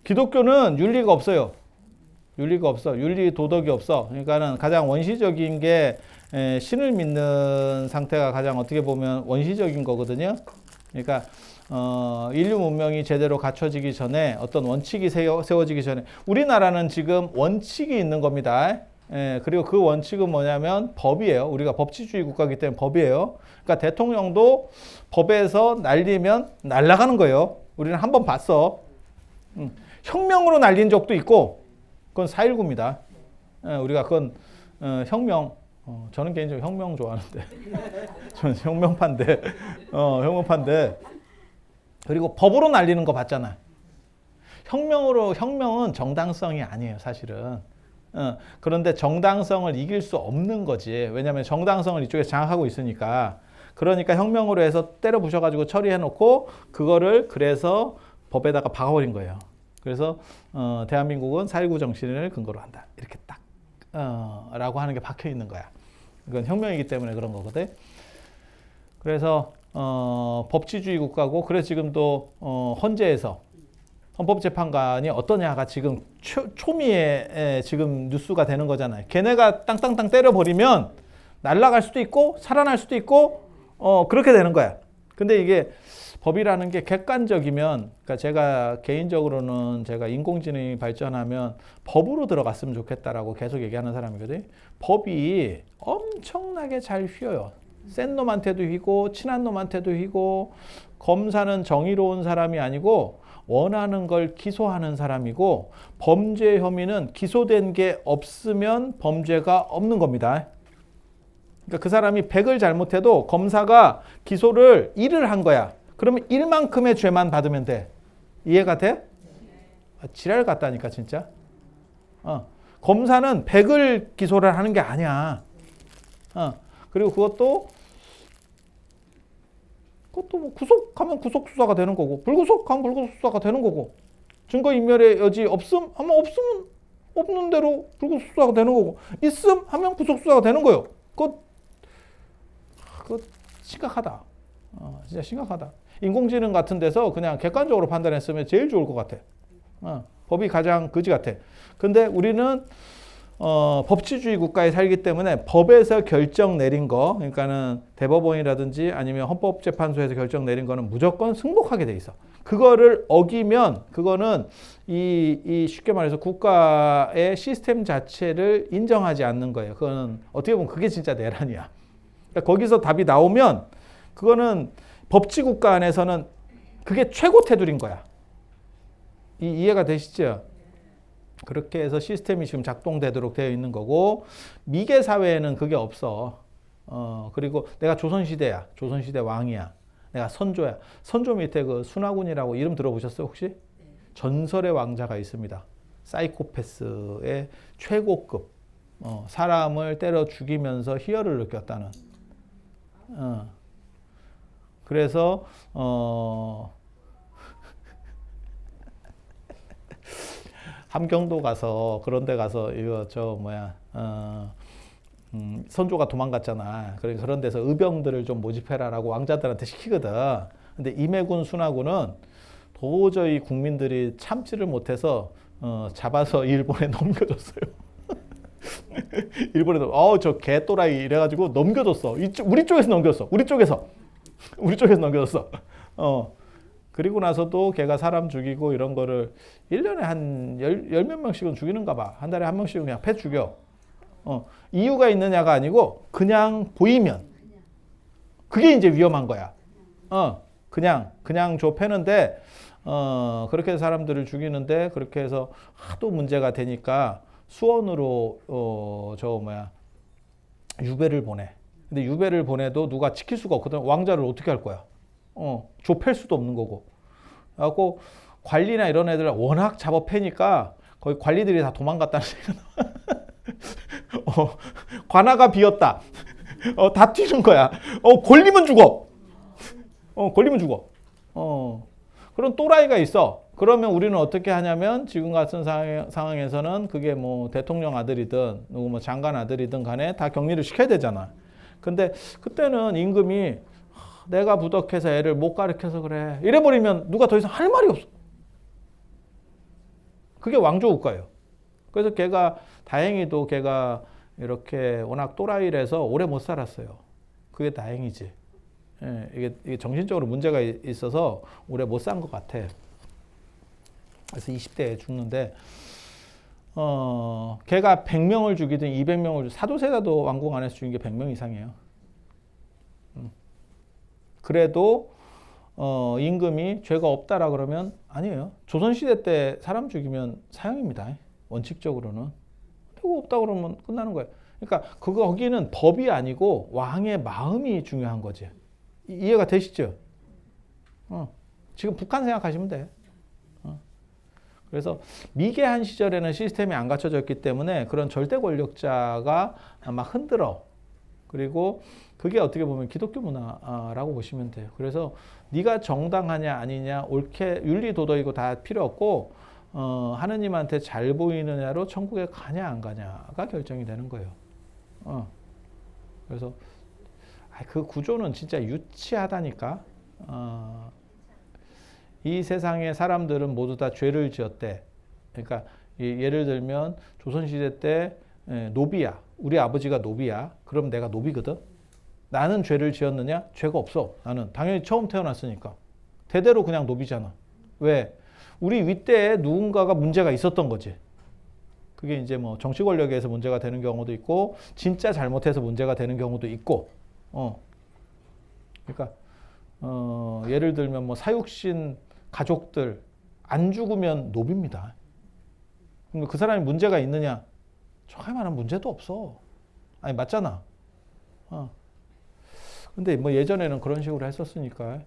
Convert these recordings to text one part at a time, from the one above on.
기독교는 윤리가 없어요. 윤리가 없어. 윤리 도덕이 없어. 그러니까는 가장 원시적인 게 신을 믿는 상태가 가장 어떻게 보면 원시적인 거거든요. 그러니까 인류 문명이 제대로 갖춰지기 전에 어떤 원칙이 세워지기 전에 우리나라는 지금 원칙이 있는 겁니다. 그리고 그 원칙은 뭐냐면 법이에요. 우리가 법치주의 국가이기 때문에 법이에요. 그러니까 대통령도 법에서 날리면 날아가는 거예요. 우리는 한번 봤어. 혁명으로 날린 적도 있고 그건 4.19입니다. 우리가 그건 혁명, 저는 개인적으로 혁명 좋아하는데 저는 혁명파인데 혁명파인데 그리고 법으로 날리는 거 봤잖아. 혁명은 정당성이 아니에요, 사실은. 그런데 정당성을 이길 수 없는 거지. 왜냐하면 정당성을 이쪽에 장악하고 있으니까. 그러니까 혁명으로 해서 때려 부셔가지고 처리해놓고 그거를 그래서 법에다가 박아버린 거예요. 그래서 대한민국은 4.19 정신을 근거로 한다. 이렇게 딱 라고 하는 게 박혀 있는 거야. 이건 혁명이기 때문에 그런 거거든. 그래서 법치주의 국가고 그래서 지금도 헌재에서 헌법재판관이 어떠냐가 지금 초미에 지금 뉴스가 되는 거잖아요. 걔네가 땅땅땅 때려버리면 날아갈 수도 있고 살아날 수도 있고 그렇게 되는 거야. 근데 이게 법이라는 게 객관적이면, 그러니까 제가 개인적으로는 제가 인공지능이 발전하면 법으로 들어갔으면 좋겠다라고 계속 얘기하는 사람이거든요. 법이 엄청나게 잘 휘어요. 센 놈한테도 휘고 친한 놈한테도 휘고 검사는 정의로운 사람이 아니고 원하는 걸 기소하는 사람이고 범죄 혐의는 기소된 게 없으면 범죄가 없는 겁니다. 그러니까 그 사람이 100을 잘못해도 검사가 기소를 1을 한 거야. 그러면 1만큼의 죄만 받으면 돼. 이해가 돼? 지랄 같다니까 진짜. 검사는 100을 기소를 하는 게 아니야. 그리고 그것도 뭐 구속하면 구속 수사가 되는 거고 불구속하면 불구속 수사가 되는 거고 증거인멸의 여지 없음 하면 없으면 없는 대로 불구속 수사가 되는 거고 있음 하면 구속 수사가 되는 거예요. 그거 심각하다. 진짜 심각하다. 인공지능 같은 데서 그냥 객관적으로 판단했으면 제일 좋을 것 같아. 법이 가장 그지 같아. 근데 우리는 법치주의 국가에 살기 때문에 법에서 결정 내린 거, 그러니까는 대법원이라든지 아니면 헌법재판소에서 결정 내린 거는 무조건 승복하게 돼 있어. 그거를 어기면 그거는 이 쉽게 말해서 국가의 시스템 자체를 인정하지 않는 거예요. 그거는 어떻게 보면 그게 진짜 내란이야. 그러니까 거기서 답이 나오면 그거는 법치 국가 안에서는 그게 최고 테두리인 거야. 이해가 되시죠? 그렇게 해서 시스템이 지금 작동되도록 되어 있는 거고 미개 사회에는 그게 없어. 그리고 내가 조선시대야. 조선시대 왕이야. 내가 선조야. 선조 밑에 그 순화군이라고 이름 들어보셨어요 혹시? 전설의 왕자가 있습니다. 사이코패스의 최고급. 사람을 때려 죽이면서 희열을 느꼈다는. 그래서 함경도 가서 그런 데 가서 이거 선조가 도망갔잖아. 그런 데서 의병들을 좀 모집해라라고 왕자들한테 시키거든. 근데 임해군 순화군은 도저히 국민들이 참지를 못해서 잡아서 일본에 넘겨줬어요. 일본에 저 개또라이 이래가지고 넘겨줬어. 우리 쪽에서 넘겼어. 우리 쪽에서 넘겨줬어. 그리고 나서도 걔가 사람 죽이고 이런 거를 1년에 한 열 몇 명씩은 죽이는가 봐. 한 달에 한 명씩은 그냥 패 죽여. 이유가 있느냐가 아니고 그냥 보이면 그게 이제 위험한 거야. 그냥 줘 패는데 그렇게 해서 사람들을 죽이는데 그렇게 해서 하도 문제가 되니까 수원으로 유배를 보내. 근데 유배를 보내도 누가 지킬 수가 없거든. 왕자를 어떻게 할 거야? 좁힐 수도 없는 거고. 그래갖고 관리나 이런 애들 워낙 잡아 패니까 거의 관리들이 다 도망갔다는 얘기가 나와. 관아가 비었다. 다 튀는 거야. 걸리면 죽어. 걸리면 죽어. 그런 또라이가 있어. 그러면 우리는 어떻게 하냐면 지금 같은 상황에서는 그게 뭐 대통령 아들이든 누구 뭐 장관 아들이든 간에 다 격리를 시켜야 되잖아. 근데 그때는 임금이 내가 부덕해서 애를 못 가르쳐서 그래. 이래버리면 누가 더 이상 할 말이 없어. 그게 왕조국가예요. 그래서 걔가 다행히도 걔가 이렇게 워낙 또라이라서 오래 못 살았어요. 그게 다행이지. 예, 이게 정신적으로 문제가 있어서 오래 못 산 것 같아. 그래서 20대에 죽는데 걔가 100명을 죽이든 200명을 사도세자도 왕궁 안에서 죽인 게 100명 이상이에요. 그래도 임금이 죄가 없다라 그러면 아니에요. 조선시대 때 사람 죽이면 사형입니다. 원칙적으로는. 죄가 없다 그러면 끝나는 거예요. 그러니까 거기는 법이 아니고 왕의 마음이 중요한 거지. 이해가 되시죠? 지금 북한 생각하시면 돼. 그래서 미개한 시절에는 시스템이 안 갖춰졌기 때문에 그런 절대 권력자가 막 흔들어. 그리고 그게 어떻게 보면 기독교 문화라고 보시면 돼요. 그래서 네가 정당하냐 아니냐 옳게 윤리 도덕이고 다 필요 없고 하느님한테 잘 보이느냐로 천국에 가냐 안 가냐가 결정이 되는 거예요. 그래서 그 구조는 진짜 유치하다니까. 이 세상의 사람들은 모두 다 죄를 지었대. 그러니까 예를 들면 조선시대 때 노비야. 우리 아버지가 노비야. 그럼 내가 노비거든. 나는 죄를 지었느냐? 죄가 없어. 나는 당연히 처음 태어났으니까. 대대로 그냥 노비잖아. 왜? 우리 윗대에 누군가가 문제가 있었던 거지. 그게 이제 뭐 정치 권력에서 문제가 되는 경우도 있고 진짜 잘못해서 문제가 되는 경우도 있고. 그러니까 예를 들면 뭐 사육신 가족들 안 죽으면 노비입니다. 그럼 그 사람이 문제가 있느냐? 저만한 문제도 없어. 아니 맞잖아. 근데 뭐 예전에는 그런 식으로 했었으니까.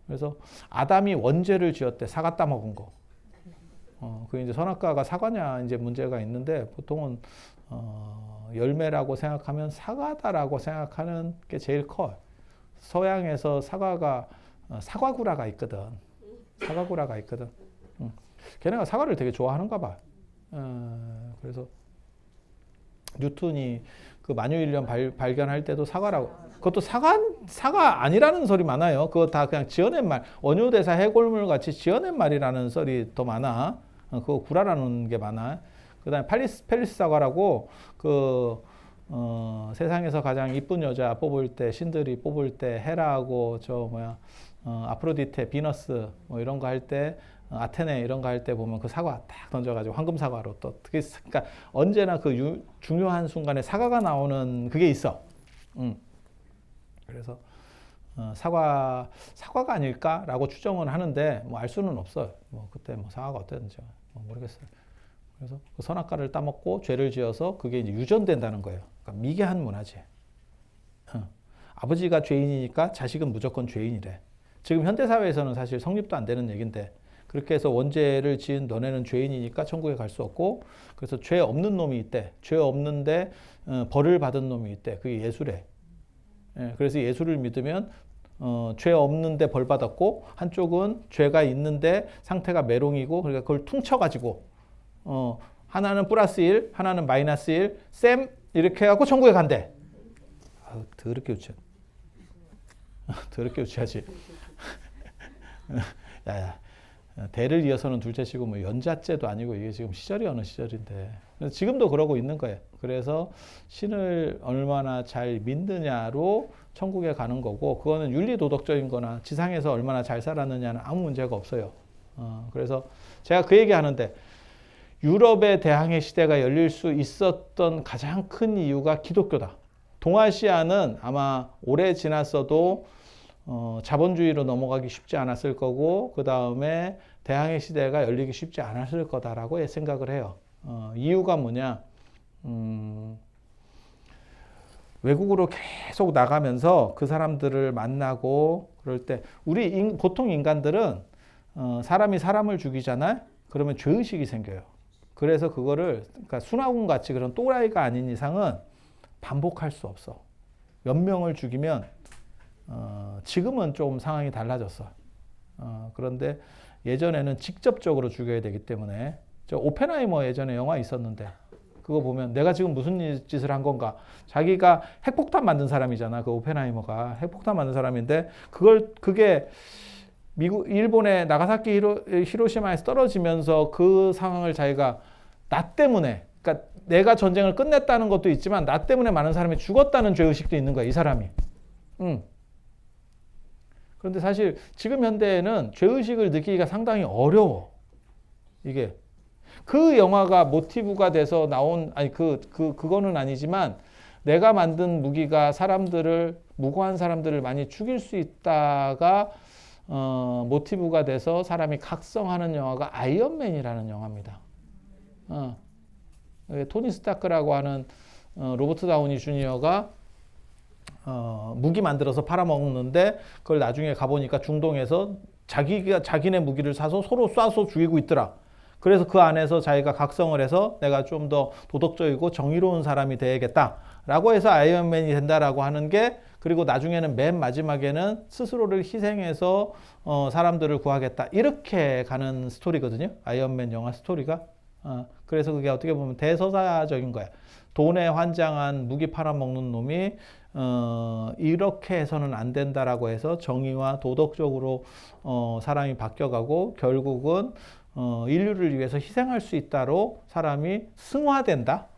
그래서 아담이 원죄를 지었대. 사과 따먹은 거. 그 이제 선악과가 사과냐 이제 문제가 있는데 보통은 열매라고 생각하면 사과다라고 생각하는 게 제일 커. 서양에서 사과가 사과구라가 있거든. 사과구라가 있거든. 걔네가 사과를 되게 좋아하는가 봐. 그래서 뉴턴이 그 만유인륜 발견할 때도 사과라고. 그것도 사과 아니라는 소리 많아요. 그거 다 그냥 지어낸 말. 원효대사 해골물 같이 지어낸 말이라는 소리 더 많아. 그거 구라라는 게 많아. 그다음에 펠리스 사과라고 세상에서 가장 이쁜 여자 뽑을 때 신들이 뽑을 때 헤라하고 아프로디테, 비너스 뭐 이런 거 할 때 아테네 이런 거 할 때 보면 그 사과 딱 던져가지고 황금 사과로 또 그러니까 언제나 그 중요한 순간에 사과가 나오는 그게 있어. 그래서 사과가 아닐까라고 추정은 하는데 뭐 알 수는 없어요. 뭐 그때 뭐 사과가 어땠는지 모르겠어요. 그래서 그 선악과를 따먹고 죄를 지어서 그게 이제 유전된다는 거예요. 그러니까 미개한 문화지. 아버지가 죄인이니까 자식은 무조건 죄인이래. 지금 현대 사회에서는 사실 성립도 안 되는 얘기인데 그렇게 해서 원죄를 지은 너네는 죄인이니까 천국에 갈 수 없고 그래서 죄 없는 놈이 있대. 죄 없는데 벌을 받은 놈이 있대. 그게 예수래. 그래서 예수를 믿으면 죄 없는데 벌 받았고 한쪽은 죄가 있는데 상태가 메롱이고 그러니까 그걸 퉁쳐가지고 하나는 플러스 1, 하나는 마이너스 1, 쌤 이렇게 해갖고 천국에 간대. 더럽게 유치해. 더럽게 유치하지. 야, 대를 이어서는 둘째치고 뭐 연자째도 아니고 이게 지금 시절이 어느 시절인데 지금도 그러고 있는 거예요. 그래서 신을 얼마나 잘 믿느냐로 천국에 가는 거고 그거는 윤리도덕적인 거나 지상에서 얼마나 잘 살았느냐는 아무 문제가 없어요. 그래서 제가 그 얘기 하는데 유럽의 대항해 시대가 열릴 수 있었던 가장 큰 이유가 기독교다. 동아시아는 아마 오래 지났어도 자본주의로 넘어가기 쉽지 않았을 거고 그 다음에 대항해 시대가 열리기 쉽지 않았을 거다라고 생각을 해요. 이유가 뭐냐? 외국으로 계속 나가면서 그 사람들을 만나고 그럴 때 우리 보통 인간들은 사람이 사람을 죽이잖아요. 그러면 죄의식이 생겨요. 그래서 그거를 그러니까 순화군 같이 그런 또라이가 아닌 이상은 반복할 수 없어. 몇 명을 죽이면 지금은 좀 상황이 달라졌어. 그런데 예전에는 직접적으로 죽여야 되기 때문에 저 오펜하이머 예전에 영화 있었는데 그거 보면 내가 지금 무슨 짓을 한 건가? 자기가 핵폭탄 만든 사람이잖아. 그 오펜하이머가 핵폭탄 만든 사람인데 그게 일본의 나가사키 히로시마에서 떨어지면서 그 상황을 자기가 나 때문에, 그러니까 내가 전쟁을 끝냈다는 것도 있지만 나 때문에 많은 사람이 죽었다는 죄의식도 있는 거야, 이 사람이. 그런데 사실 지금 현대에는 죄의식을 느끼기가 상당히 어려워. 이게 그 영화가 모티브가 돼서 나온, 아니 그거는 아니지만 내가 만든 무기가 사람들을, 무고한 사람들을 많이 죽일 수 있다가 모티브가 돼서 사람이 각성하는 영화가 아이언맨이라는 영화입니다. 토니 스타크라고 하는 로버트 다우니 주니어가 무기 만들어서 팔아먹는데 그걸 나중에 가보니까 중동에서 자기네 무기를 사서 서로 쏴서 죽이고 있더라. 그래서 그 안에서 자기가 각성을 해서 내가 좀 더 도덕적이고 정의로운 사람이 되야겠다라고 해서 아이언맨이 된다라고 하는 게, 그리고 나중에는 맨 마지막에는 스스로를 희생해서 사람들을 구하겠다, 이렇게 가는 스토리거든요. 아이언맨 영화 스토리가. 그래서 그게 어떻게 보면 대서사적인 거야. 돈에 환장한 무기 팔아먹는 놈이 이렇게 해서는 안 된다라고 해서 정의와 도덕적으로 사람이 바뀌어가고 결국은 인류를 위해서 희생할 수 있다로 사람이 승화된다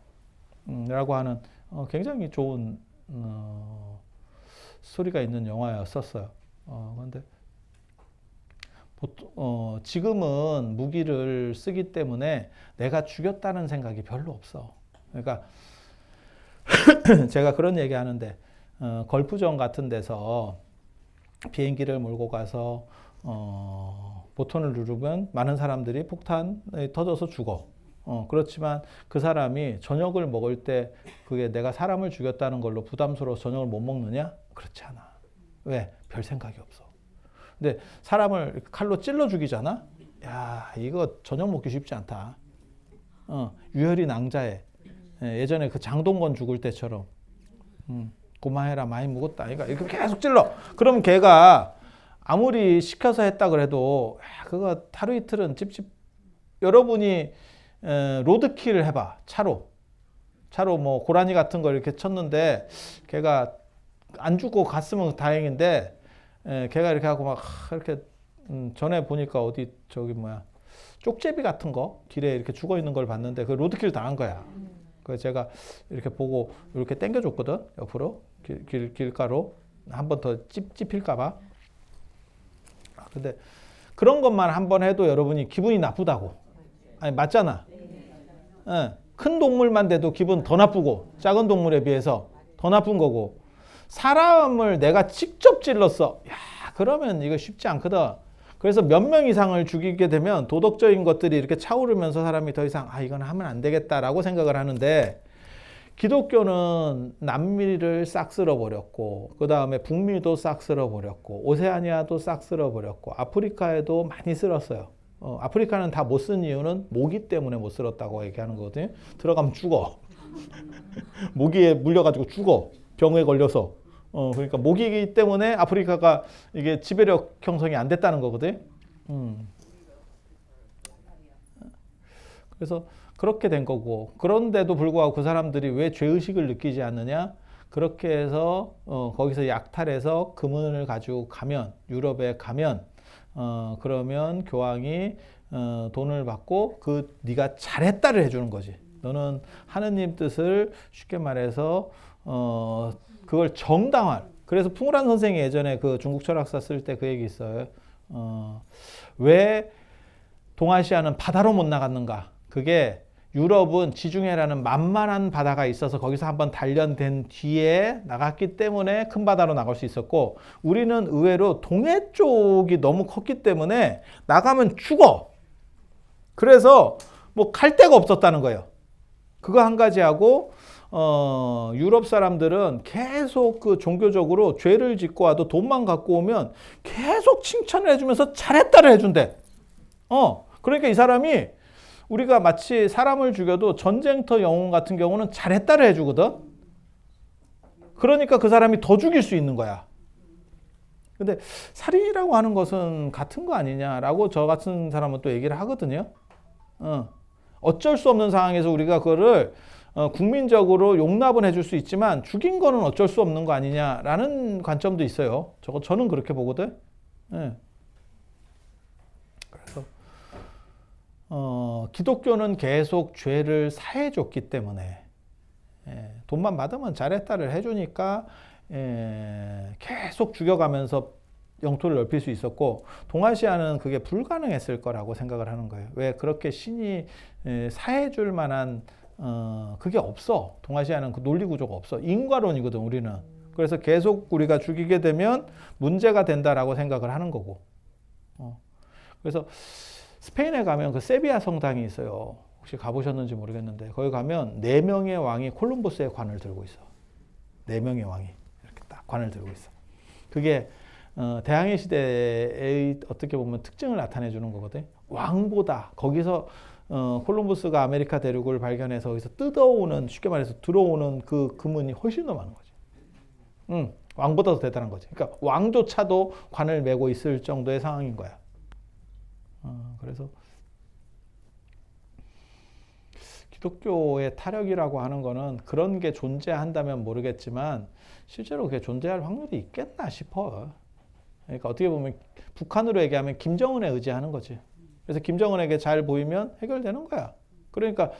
라고 하는 굉장히 좋은 스토리가 있는 영화였었어요. 그런데 지금은 무기를 쓰기 때문에 내가 죽였다는 생각이 별로 없어. 그러니까 제가 그런 얘기 하는데, 걸프전 같은 데서 비행기를 몰고 가서 버튼을 누르면 많은 사람들이 폭탄이 터져서 죽어. 그렇지만 그 사람이 저녁을 먹을 때 그게 내가 사람을 죽였다는 걸로 부담스러워서 저녁을 못 먹느냐? 그렇지 않아. 왜? 별 생각이 없어. 근데 사람을 칼로 찔러 죽이잖아? 야, 이거 저녁 먹기 쉽지 않다. 유혈이 낭자해. 예전에 그 장동건 죽을 때처럼. 고마해라, 많이 묵었다. 그러니까 이렇게 계속 찔러. 그럼 걔가 아무리 시켜서 했다 그래도 그거 하루 이틀은 여러분이 로드킬을 해봐. 차로 뭐 고라니 같은 거 이렇게 쳤는데 걔가 안 죽고 갔으면 다행인데, 걔가 이렇게 하고 막 이렇게 전에 보니까 어디 저기 뭐야 쪽제비 같은 거 길에 이렇게 죽어 있는 걸 봤는데 그 로드킬 당한 거야. 그래서 제가 이렇게 보고 이렇게 당겨줬거든, 옆으로 길가로 한 번 더 찝힐까봐. 근데 그런 것만 한 번 해도 여러분이 기분이 나쁘다고. 아니 맞잖아. 큰 동물만 돼도 기분 더 나쁘고, 작은 동물에 비해서 더 나쁜 거고, 사람을 내가 직접 찔렀어. 야, 그러면 이거 쉽지 않거든. 그래서 몇 명 이상을 죽이게 되면 도덕적인 것들이 이렇게 차오르면서 사람이 더 이상 이건 하면 안 되겠다라고 생각을 하는데, 기독교는 남미를 싹 쓸어버렸고, 그 다음에 북미도 싹 쓸어버렸고, 오세아니아도 싹 쓸어버렸고, 아프리카에도 많이 쓸었어요. 아프리카는 다 못 쓴 이유는 모기 때문에 못 쓸었다고 얘기하는 거거든요. 들어가면 죽어. 모기에 물려가지고 죽어. 병에 걸려서. 그러니까 모기이기 때문에 아프리카가 이게 지배력 형성이 안 됐다는 거거든. 그래서 그렇게 된 거고, 그런데도 불구하고 그 사람들이 왜 죄의식을 느끼지 않느냐? 그렇게 해서 거기서 약탈해서 금은을 가지고 가면, 유럽에 가면 그러면 교황이 돈을 받고 네가 잘했다를 해주는 거지. 너는 하느님 뜻을 쉽게 말해서 그걸 정당화. 그래서 풍우란 선생이 예전에 그 중국 철학사 쓸 때 그 얘기 있어요. 왜 동아시아는 바다로 못 나갔는가? 그게 유럽은 지중해라는 만만한 바다가 있어서 거기서 한번 단련된 뒤에 나갔기 때문에 큰 바다로 나갈 수 있었고, 우리는 의외로 동해 쪽이 너무 컸기 때문에 나가면 죽어. 그래서 뭐 갈 데가 없었다는 거예요. 그거 한 가지 하고, 유럽 사람들은 계속 그 종교적으로 죄를 짓고 와도 돈만 갖고 오면 계속 칭찬을 해주면서 잘했다를 해준대. 그러니까 이 사람이, 우리가 마치 사람을 죽여도 전쟁터 영웅 같은 경우는 잘했다를 해주거든. 그러니까 그 사람이 더 죽일 수 있는 거야. 근데 살인이라고 하는 것은 같은 거 아니냐라고 저 같은 사람은 또 얘기를 하거든요. 어쩔 수 없는 상황에서 우리가 그거를 국민적으로 용납은 해줄 수 있지만 죽인 거는 어쩔 수 없는 거 아니냐라는 관점도 있어요. 저는 그렇게 보거든. 그래서 기독교는 계속 죄를 사해줬기 때문에 돈만 받으면 잘했다를 해주니까 계속 죽여가면서 영토를 넓힐 수 있었고, 동아시아는 그게 불가능했을 거라고 생각을 하는 거예요. 왜? 그렇게 신이 사해줄 만한 그게 없어. 동아시아는 그 논리 구조가 없어. 인과론이거든, 우리는. 그래서 계속 우리가 죽이게 되면 문제가 된다라고 생각을 하는 거고. 그래서 스페인에 가면 그 세비야 성당이 있어요. 혹시 가보셨는지 모르겠는데, 거기 가면 4명의 왕이 콜룸부스의 관을 들고 있어. 4명의 왕이 이렇게 딱 관을 들고 있어. 그게 대항해 시대의 어떻게 보면 특징을 나타내 주는 거거든. 왕보다 거기서 콜룸부스가 아메리카 대륙을 발견해서 거기서 뜯어오는, 쉽게 말해서 들어오는 그 금은이 훨씬 더 많은 거지. 왕보다 더 대단한 거지. 그러니까 왕조차도 관을 메고 있을 정도의 상황인 거야. 그래서 기독교의 타력이라고 하는 거는 그런 게 존재한다면 모르겠지만 실제로 그게 존재할 확률이 있겠나 싶어. 그러니까 어떻게 보면 북한으로 얘기하면 김정은에 의지하는 거지. 그래서 김정은에게 잘 보이면 해결되는 거야. 그러니까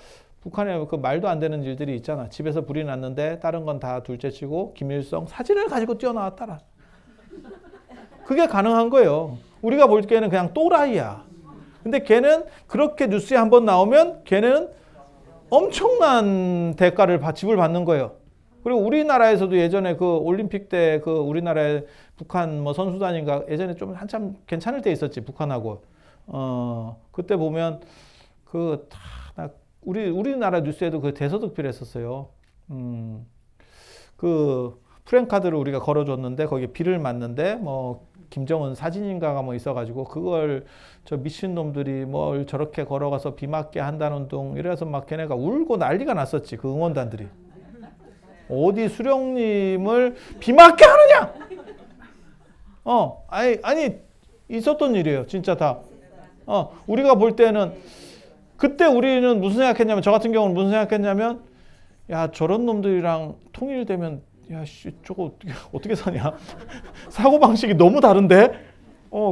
북한에 그 말도 안 되는 일들이 있잖아. 집에서 불이 났는데 다른 건 다 둘째치고 김일성 사진을 가지고 뛰어나왔더라. 그게 가능한 거예요. 우리가 볼 때는 그냥 또라이야. 근데 걔는 그렇게 뉴스에 한번 나오면 걔는 엄청난 대가를 지불 받는 거예요. 그리고 우리나라에서도 예전에 그 올림픽 때 그 우리나라의 북한 뭐 선수단인가 예전에 좀 한참 괜찮을 때 있었지, 북한하고. 그때 보면 그 다 우리나라 뉴스에도 그 대서특필 했었어요. 그 프랭카드를 우리가 걸어줬는데 거기에 비를 맞는데 뭐 김정은 사진인가가 뭐 있어가지고 그걸 저 미친놈들이 뭘 저렇게 걸어가서 비 맞게 한다는 둥 이래서 막 걔네가 울고 난리가 났었지, 그 응원단들이. 어디 수령님을 비 맞게 하느냐? 아니 있었던 일이에요, 진짜 다. 우리가 볼 때는 그때 우리는 무슨 생각했냐면, 저 같은 경우는 무슨 생각했냐면, 야 저런 놈들이랑 통일되면 야 씨 저거 어떻게 사냐? 사고 방식이 너무 다른데.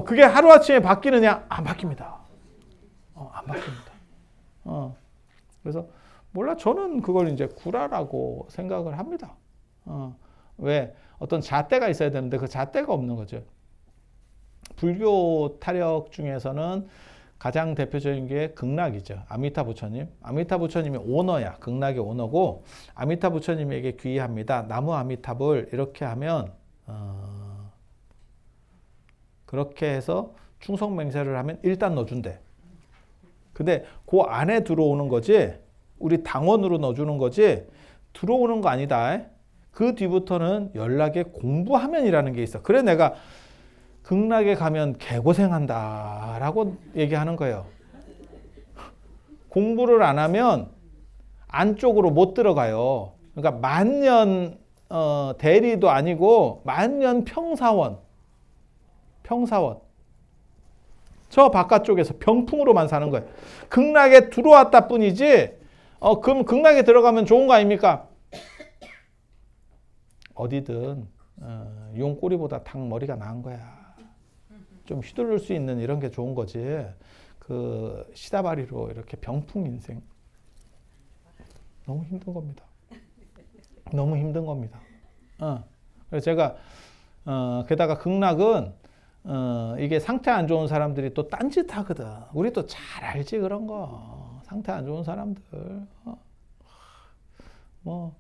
그게 하루 아침에 바뀌느냐? 안 바뀝니다. 안 바뀝니다. 그래서 몰라, 저는 그걸 이제 구라라고 생각을 합니다. 왜? 어떤 잣대가 있어야 되는데 그 잣대가 없는 거죠. 불교 타력 중에서는 가장 대표적인 게 극락이죠. 아미타 부처님. 아미타 부처님이 오너야. 극락의 오너고, 아미타 부처님에게 귀의합니다. 나무 아미탑을 이렇게 하면 그렇게 해서 충성맹세를 하면 일단 넣어준대. 근데 그 안에 들어오는 거지, 우리 당원으로 넣어주는 거지 들어오는 거 아니다. 그 뒤부터는 연락에 공부하면이라는 게 있어. 그래 내가 극락에 가면 개고생한다 라고 얘기하는 거예요. 공부를 안 하면 안쪽으로 못 들어가요. 그러니까 만년 대리도 아니고 만년 평사원. 저 바깥쪽에서 병풍으로만 사는 거예요. 극락에 들어왔다 뿐이지. 그럼 극락에 들어가면 좋은 거 아닙니까? 어디든 용 꼬리보다 닭 머리가 나은 거야. 좀 휘두를 수 있는 이런 게 좋은 거지. 그 시다바리로 이렇게 병풍 인생 너무 힘든 겁니다. 너무 힘든 겁니다. 그래서 제가 게다가 극락은 이게 상태 안 좋은 사람들이 또 딴짓 하거든. 우리 또 잘 알지 그런 거. 상태 안 좋은 사람들. 뭐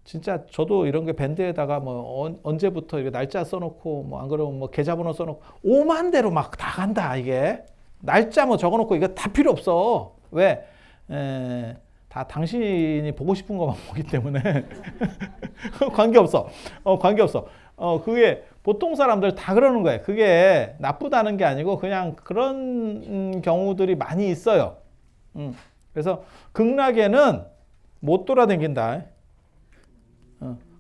진짜 저도 이런 게 밴드에다가 뭐 언제부터 이렇게 날짜 써놓고 뭐 안 그러면 뭐 계좌번호 써놓고 5만 대로 막 다 간다. 이게 날짜 뭐 적어놓고 이거 다 필요 없어. 왜? 다 당신이 보고 싶은 것만 보기 때문에 관계없어. 관계없어. 그게 보통 사람들 다 그러는 거예요. 그게 나쁘다는 게 아니고 그냥 그런 경우들이 많이 있어요. 그래서 극락에는 못 돌아다닌다.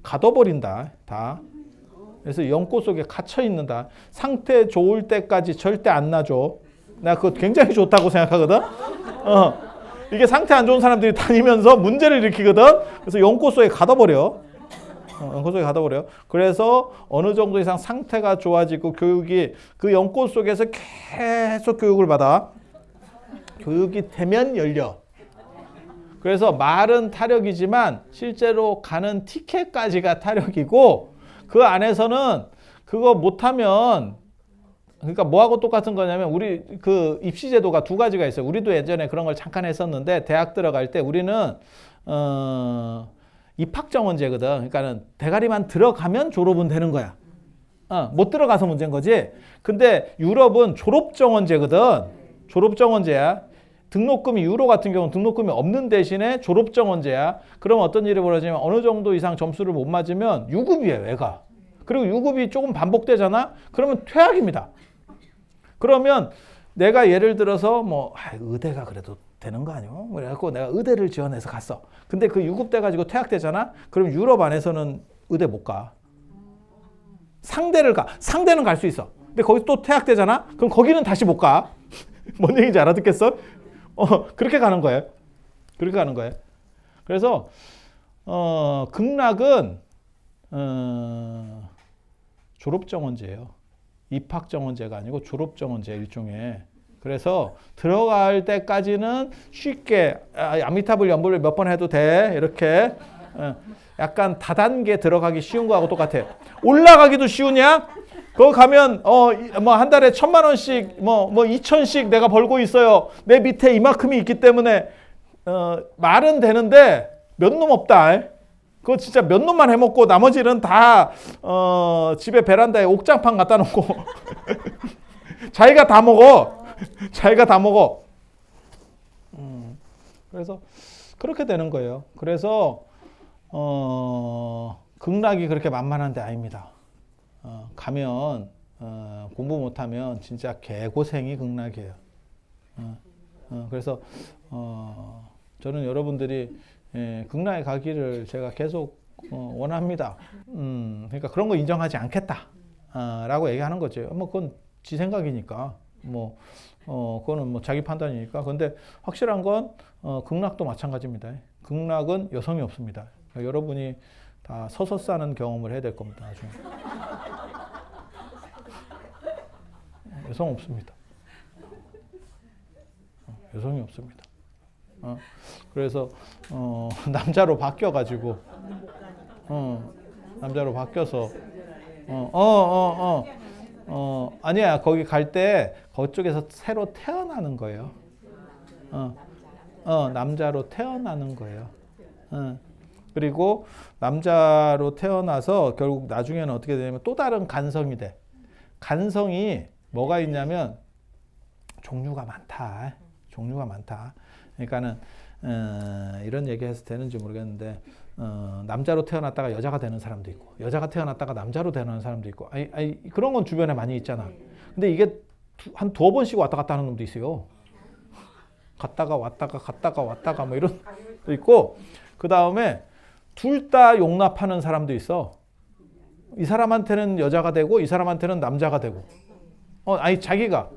가둬버린다. 다. 그래서 연꽃 속에 갇혀 있는다. 상태 좋을 때까지 절대 안 놔줘. 내가 그거 굉장히 좋다고 생각하거든. 이게 상태 안 좋은 사람들이 다니면서 문제를 일으키거든. 그래서 연꽃 속에 가둬버려. 연꽃 속에 가다 버려요. 그래서 어느 정도 이상 상태가 좋아지고 교육이 그 연꽃 속에서 계속 교육을 받아. 교육이 되면 열려. 그래서 말은 타력이지만 실제로 가는 티켓까지가 타력이고 그 안에서는 그거 못하면 그러니까 뭐하고 똑같은 거냐면 우리 그 입시 제도가 두 가지가 있어요. 우리도 예전에 그런 걸 잠깐 했었는데 대학 들어갈 때 우리는 입학 정원제거든. 그러니까는 대가리만 들어가면 졸업은 되는 거야. 못 들어가서 문제인 거지. 근데 유럽은 졸업 정원제거든. 졸업 정원제야. 등록금이 유로 같은 경우는 등록금이 없는 대신에 졸업 정원제야. 그럼 어떤 일이 벌어지면 어느 정도 이상 점수를 못 맞으면 유급이에요, 애가. 그리고 유급이 조금 반복되잖아. 그러면 퇴학입니다. 그러면 내가 예를 들어서 뭐 의대가 그래도 되는 거 아니야? 그래갖고 내가 의대를 지원해서 갔어. 근데 그 유급돼 가지고 퇴학되잖아. 그럼 유럽 안에서는 의대 못 가. 상대를 가. 상대는 갈 수 있어. 근데 거기 또 퇴학되잖아. 그럼 거기는 다시 못 가. 뭔 얘기인지 알아듣겠어? 그렇게 가는 거예요. 그렇게 가는 거예요. 그래서 극락은 졸업정원제예요. 입학정원제가 아니고 졸업정원제 일종의. 그래서 들어갈 때까지는 쉽게 아미타불 연불을 몇 번 해도 돼. 이렇게 약간 다단계 들어가기 쉬운 거하고 똑같아. 올라가기도 쉬우냐? 거기 가면 뭐 한 달에 1,000만 원씩 뭐 2,000씩 내가 벌고 있어요. 내 밑에 이만큼이 있기 때문에 말은 되는데 몇 놈 없다. 그거 진짜 몇 놈만 해먹고 나머지는 다 집에 베란다에 옥장판 갖다 놓고 자기가 다 먹어. 자기가 다 먹어. 그래서 그렇게 되는 거예요. 그래서 극락이 그렇게 만만한 데 아닙니다. 가면 공부 못하면 진짜 개고생이 극락이에요. 그래서 저는 여러분들이 극락에 가기를 제가 계속 원합니다. 그러니까 그런 거 인정하지 않겠다 라고 얘기하는 거죠. 뭐 그건 지 생각이니까 그거는 뭐 자기 판단이니까. 근데 확실한 건 극락도 마찬가지입니다. 극락은 여성이 없습니다. 그러니까 여러분이 다 서서 사는 경험을 해야 될 겁니다. 나중에. 여성 없습니다. 여성이 없습니다. 그래서 남자로 바뀌어가지고 남자로 바뀌어서 아니야. 거기 갈 때 그쪽에서 새로 태어나는 거예요. 남자로 태어나는 거예요. 그리고 남자로 태어나서 결국 나중에는 어떻게 되냐면 또 다른 간성이 돼. 간성이 뭐가 있냐면 종류가 많다. 종류가 많다. 그러니까는 이런 얘기해서 되는지 모르겠는데 남자로 태어났다가 여자가 되는 사람도 있고 여자가 태어났다가 남자로 되는 사람도 있고 아니 그런 건 주변에 많이 있잖아. 근데 이게 한 두어 번씩 왔다 갔다 하는 놈도 있어요. 갔다가 왔다가 뭐 이런 도 있고 그 다음에 둘 다 용납하는 사람도 있어. 이 사람한테는 여자가 되고 이 사람한테는 남자가 되고 아니 자기가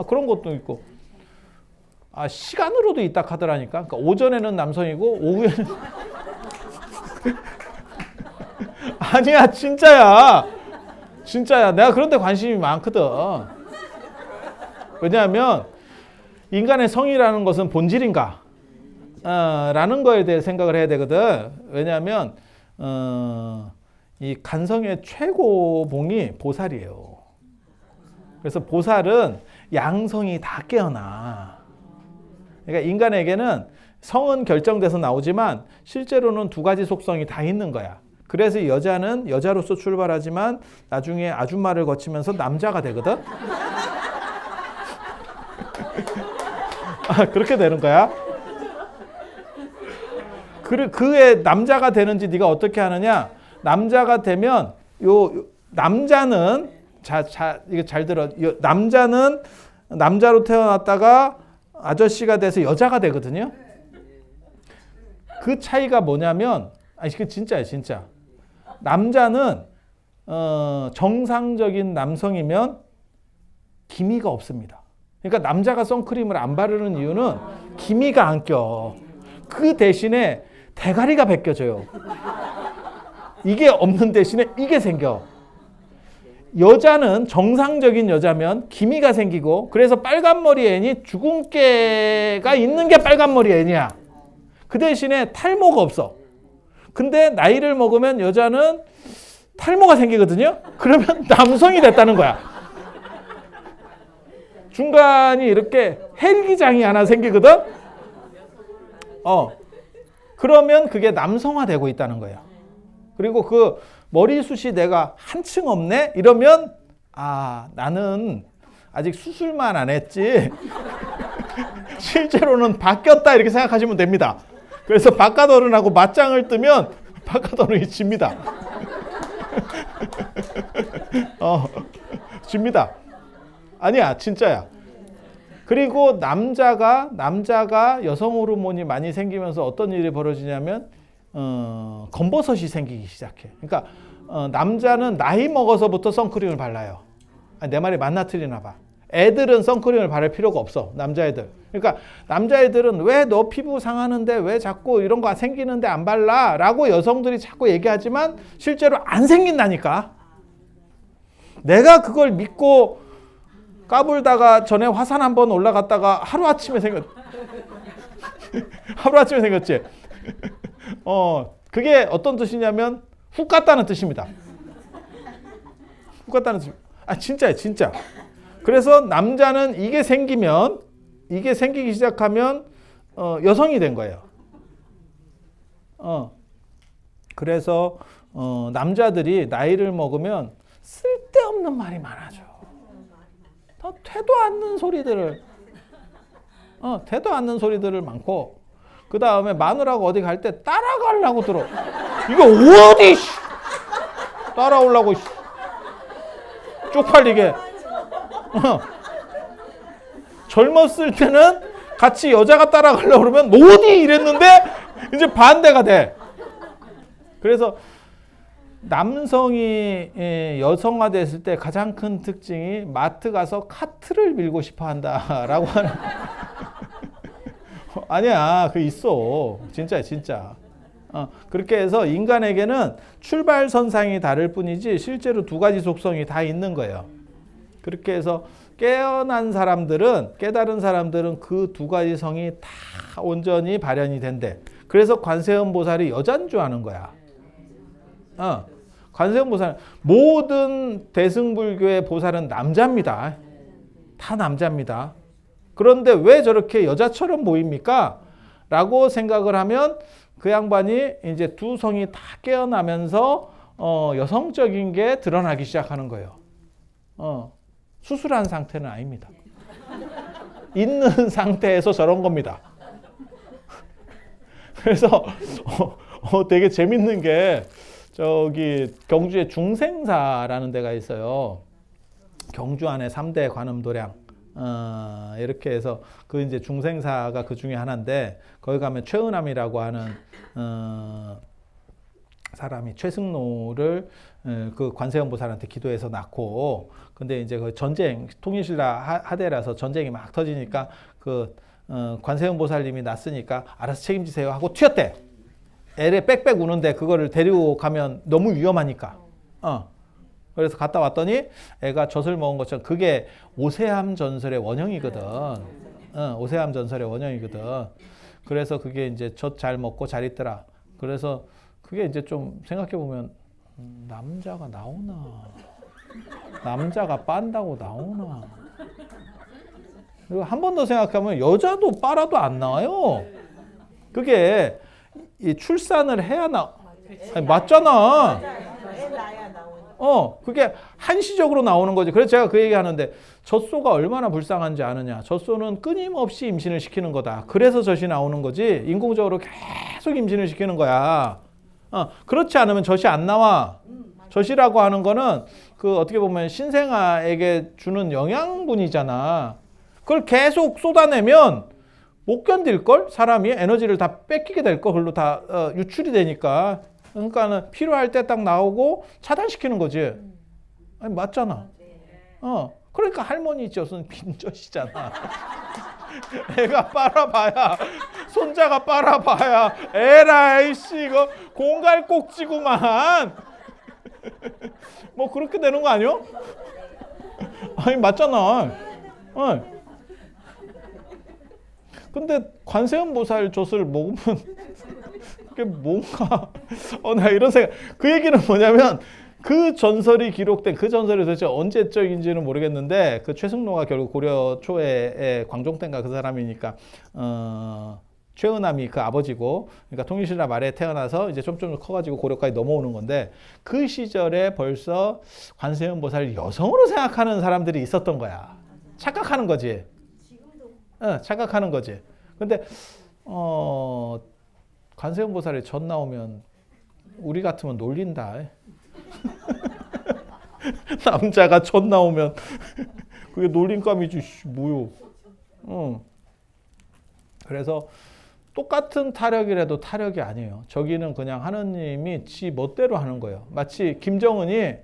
그런 것도 있고 시간으로도 있다 하더라니까. 그러니까 오전에는 남성이고 오후에는 아니야 진짜야. 내가 그런 데 관심이 많거든. 왜냐하면 인간의 성이라는 것은 본질인가 라는 거에 대해 생각을 해야 되거든. 왜냐하면 이 간성의 최고봉이 보살이에요. 그래서 보살은 양성이 다 깨어나. 그러니까 인간에게는 성은 결정돼서 나오지만 실제로는 두 가지 속성이 다 있는 거야. 그래서 여자는 여자로서 출발하지만 나중에 아줌마를 거치면서 남자가 되거든. 그렇게 되는 거야. 그에 남자가 되는지 네가 어떻게 하느냐? 남자가 되면 남자는 이거 잘 들어. 남자는 남자로 태어났다가 아저씨가 돼서 여자가 되거든요. 그 차이가 뭐냐면 그 진짜예요, 진짜. 남자는 정상적인 남성이면 기미가 없습니다. 그러니까 남자가 선크림을 안 바르는 이유는 기미가 안 껴. 그 대신에 대가리가 벗겨져요. 이게 없는 대신에 이게 생겨. 여자는 정상적인 여자면 기미가 생기고 그래서 빨간머리 애니 주근깨가 있는 게 빨간머리 애니야. 그 대신에 탈모가 없어. 근데 나이를 먹으면 여자는 탈모가 생기거든요. 그러면 남성이 됐다는 거야. 중간이 이렇게 헬기장이 하나 생기거든. 그러면 그게 남성화되고 있다는 거예요. 그리고 그 머리숱이 내가 한층 없네? 이러면 나는 아직 수술만 안 했지 실제로는 바뀌었다 이렇게 생각하시면 됩니다. 그래서 바깥어른하고 맞짱을 뜨면 바깥어른이 집니다. 집니다. 아니야, 진짜야. 그리고 남자가 여성 호르몬이 많이 생기면서 어떤 일이 벌어지냐면 검버섯이 생기기 시작해. 그러니까 남자는 나이 먹어서부터 선크림을 발라요. 내 말이 맞나 틀리나 봐. 애들은 선크림을 바를 필요가 없어. 남자애들. 그러니까 남자애들은 왜 너 피부 상하는데 왜 자꾸 이런 거 생기는데 안 발라? 라고 여성들이 자꾸 얘기하지만 실제로 안 생긴다니까. 내가 그걸 믿고 까불다가 전에 화산 한번 올라갔다가 하루아침에 생겼지. 그게 어떤 뜻이냐면 훅 갔다는 뜻입니다. 훅 갔다는 뜻. 진짜야, 진짜. 그래서 남자는 이게 생기기 시작하면 여성이 된 거예요. 그래서 남자들이 나이를 먹으면 쓸데없는 말이 많아져. 되도 않는 소리들을 많고, 그 다음에 마누라가 어디 갈 때 따라가려고 들어. 이거 어디 따라오려고 쪽팔리게. 젊었을 때는 같이 여자가 따라가려고 그러면 어디 이랬는데 이제 반대가 돼. 그래서 남성이 여성화됐을 때 가장 큰 특징이 마트 가서 카트를 밀고 싶어 한다라고 하는. 아니야, 그 있어. 진짜야, 진짜. 그렇게 해서 인간에게는 출발선상이 다를 뿐이지 실제로 두 가지 속성이 다 있는 거예요. 그렇게 해서 깨달은 사람들은 그 두 가지 성이 다 온전히 발현이 된대. 그래서 관세음 보살이 여잔 줄 아는 거야. 관세음 보살, 모든 대승불교의 보살은 남자입니다. 다 남자입니다. 그런데 왜 저렇게 여자처럼 보입니까? 라고 생각을 하면 그 양반이 이제 두 성이 다 깨어나면서 여성적인 게 드러나기 시작하는 거예요. 수술한 상태는 아닙니다. 있는 상태에서 저런 겁니다. 그래서 되게 재밌는 게 저기 경주에 중생사라는 데가 있어요. 경주 안에 3대 관음도량 이렇게 해서 그 이제 중생사가 그 중에 하나인데, 거기 가면 최은암이라고 하는 사람이 최승로를 그 관세음보살한테 기도해서 낳고, 근데 이제 그 전쟁, 통일신라 하대라서 전쟁이 막 터지니까 그 관세음보살님이 낳았으니까 알아서 책임지세요 하고 튀었대. 애를 빽빽 우는데 그거를 데리고 가면 너무 위험하니까. 그래서 갔다 왔더니 애가 젖을 먹은 것처럼, 그게 오세암 전설의 원형이거든. 오세암 전설의 원형이거든. 그래서 그게 이제 젖 잘 먹고 잘 있더라. 그래서 그게 이제 좀 생각해 보면 남자가 나오나, 남자가 빤다고 나오나. 그리고 한 번 더 생각하면 여자도 빨아도 안 나와요. 그게 이 출산을 해야 맞잖아. 그게 한시적으로 나오는 거지. 그래서 제가 그 얘기 하는데, 젖소가 얼마나 불쌍한지 아느냐. 젖소는 끊임없이 임신을 시키는 거다. 그래서 젖이 나오는 거지. 인공적으로 계속 임신을 시키는 거야. 그렇지 않으면 젖이 안 나와. 젖이라고 하는 거는 그 어떻게 보면 신생아에게 주는 영양분이잖아. 그걸 계속 쏟아내면 못 견딜걸? 사람이 에너지를 다 뺏기게 될걸? 그걸로 다 유출이 되니까. 그러니까는 필요할 때 딱 나오고 차단시키는 거지. 아니, 맞잖아. 그러니까 할머니 젖은 빈젖이잖아. 애가 빨아봐야 손자가 빨아봐야 에라이 씨 이거 공갈 꼭지구만. 뭐 그렇게 되는 거 아니요? 아니 맞잖아. 근데 관세음보살 젖을 먹으면 그게 뭔가 나 이런 생각. 그 얘기는 뭐냐면 그 전설이 기록된 그 전설이 도대체 언제적인지는 모르겠는데 그 최승로가 결국 고려 초에 광종 때인가 그 사람이니까 최은암이 그 아버지고 그러니까 통일신라 말에 태어나서 이제 좀 커가지고 고려까지 넘어오는 건데 그 시절에 벌써 관세음보살 여성으로 생각하는 사람들이 있었던 거야. 착각하는 거지. 착각하는 거지. 근데 관세음보살이 젖 나오면 우리 같으면 놀린다. 남자가 젖 나오면 그게 놀림감이지 뭐요. 그래서 똑같은 타력이라도 타력이 아니에요. 저기는 그냥 하느님이 지 멋대로 하는 거예요. 마치 김정은이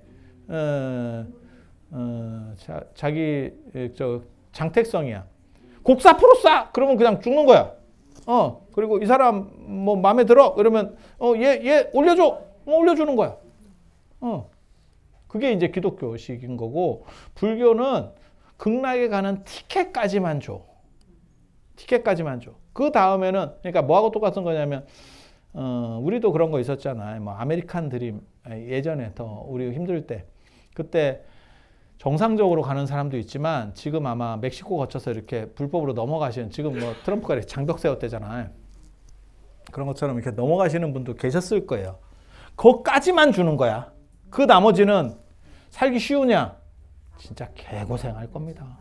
자기 장택성이야. 곡 쏴 프로 쏴 그러면 그냥 죽는 거야. 그리고 이 사람 뭐 마음에 들어 그러면 얘 올려줘 올려주는 거야. 그게 이제 기독교식인 거고 불교는 극락에 가는 티켓까지만 줘. 티켓까지만 줘. 그 다음에는 그러니까 뭐하고 똑같은 거냐면 우리도 그런 거 있었잖아요. 뭐 아메리칸 드림 예전에 더 우리 힘들 때 그때 정상적으로 가는 사람도 있지만 지금 아마 멕시코 거쳐서 이렇게 불법으로 넘어가시는 지금 뭐 트럼프가 이렇게 장벽 세웠대잖아요. 그런 것처럼 이렇게 넘어가시는 분도 계셨을 거예요. 그거까지만 주는 거야. 그 나머지는 살기 쉬우냐? 진짜 개고생할 겁니다.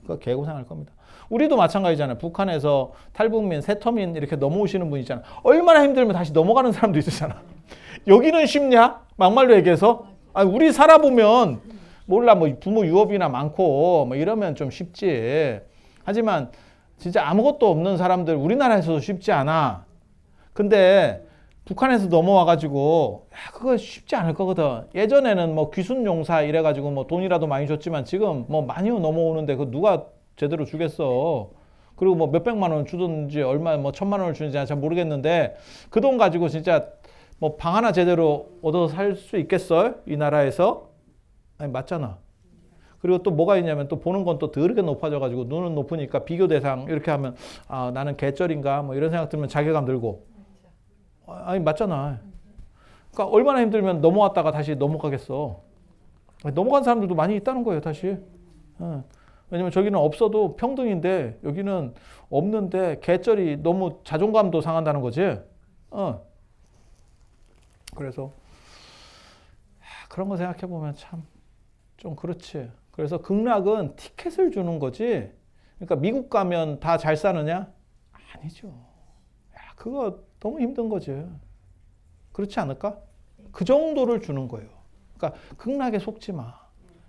그거 개고생할 겁니다. 우리도 마찬가지잖아요. 북한에서 탈북민, 세터민 이렇게 넘어오시는 분 있잖아. 얼마나 힘들면 다시 넘어가는 사람도 있잖아. 여기는 쉽냐? 막말로 얘기해서. 우리 살아보면 몰라 뭐 부모 유업이나 많고 뭐 이러면 좀 쉽지. 하지만 진짜 아무것도 없는 사람들 우리나라에서도 쉽지 않아. 근데 북한에서 넘어와가지고 그거 쉽지 않을 거거든. 예전에는 뭐 귀순용사 이래가지고 뭐 돈이라도 많이 줬지만 지금 뭐 많이 넘어오는데 그 누가 제대로 주겠어. 그리고 뭐 몇백만 원 주든지 얼마 뭐 1,000만 원을 주는지 잘 모르겠는데 그 돈 가지고 진짜 뭐 방 하나 제대로 얻어서 살 수 있겠어? 이 나라에서? 아니 맞잖아. 그리고 또 뭐가 있냐면 또 보는 건 또 더럽게 높아져가지고 눈은 높으니까 비교 대상 이렇게 하면 나는 개쩔인가 뭐 이런 생각 들면 자괴감 들고 아니 맞잖아. 그러니까 얼마나 힘들면 넘어왔다가 다시 넘어가겠어. 넘어간 사람들도 많이 있다는 거예요 다시. 왜냐면 저기는 없어도 평등인데 여기는 없는데 개쩔이 너무 자존감도 상한다는 거지. 그래서 그런 거 생각해 보면 참 좀 그렇지. 그래서 극락은 티켓을 주는 거지. 그러니까 미국 가면 다 잘 사느냐? 아니죠. 그거 너무 힘든 거지. 그렇지 않을까? 그 정도를 주는 거예요. 그러니까 극락에 속지 마.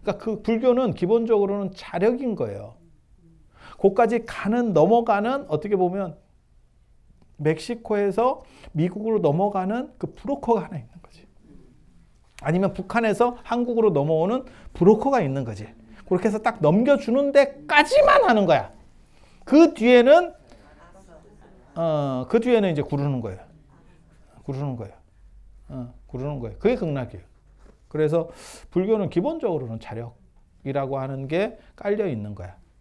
그러니까 그 불교는 기본적으로는 자력인 거예요. 거기까지 넘어가는 어떻게 보면 멕시코에서 미국으로 넘어가는 그 브로커가 하나 있는 거지. 아니면 북한에서 한국으로 넘어오는 브로커가 있는 거지. 그렇게 해서 딱 넘겨주는 데까지만 하는 거야. 그 뒤에는 이제 구르는 거예요. 구르는 거예요. 구르는 거예요. 그게 극락이에요. 그래서 불교는 기본적으로는 자력이라고 하는 게 깔려 있는 거야.